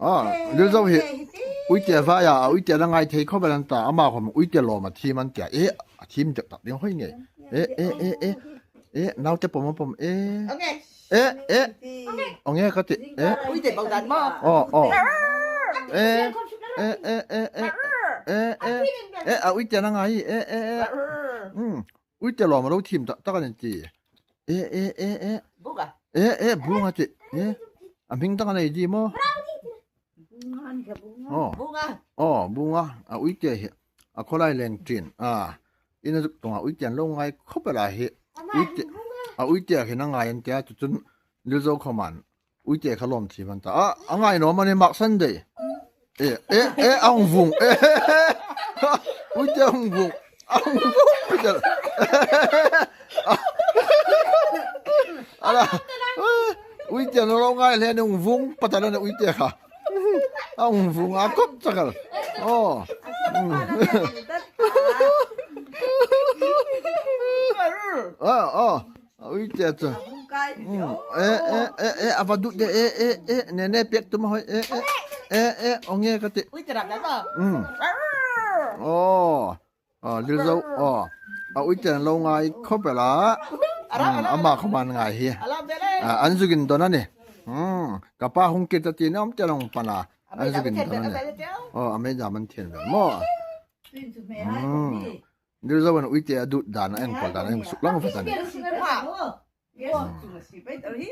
อ๋อเดี๋ยวเราเห็นอุ้ยเจ้าฟ้าอย่าอุ้ยเจ้ายังไงเทเข้าไปนั่นตาอามาของอุ้ยเจ้ารอมาทีมันแกทีมจะตัดเดี๋ยวให้ไงเราจะผมเอาไงก็ติอุ้ยเจ็บบังดันมากอ๋ออุ้ยเจ้ายังไงอุ้ยเจ้ารอมาเราทีมตะกันจีบุกอ่ะบุ้งอ่ะจิอันพิงตะกันจีมั้งบุกอ่ะบุ้งอ่ะอุ้ยเจ้าคนไรแรงจีนอินทุกตัวอุ้ยเจ้าลงไงเข้าไปละเหอุ้ยเจ้าเห็นยังไงอันเจ้าจนเลี้ยวเข้ามันอุ้ยเจ้าขลุ่มทีมันตาอังไงเนาะมันในมักสันเดย์อังวุงอุ้ยเจ้าอังวุงอุ้ยเจ้าอะไรอุ้ยเจ้าเราไงเล่นอังวุงปัตตานีอุ้ยเจ้าค่ะอังวุงก็จักรอุ้ยเจ้าจ้ะapa duk dia nenek pek tu mah onge kate อุ้ยจะดับได้ป่ะเดี๋ยวเอาอุ้ยเจ้าลงไงเข้าไปละอามาเข้ามาไงเฮียอันสุกินตัวนั้นนี่กับป้าหงเกตตีน้ำจะลงปนาอันสุกินตัวนั้นนี่อเมริกามันเทียนแบบมั่วเดี๋ยวเราวันอุ้ยเจ้าดูดานเอ็งพอดานเอ็งสุกลังฟังนี่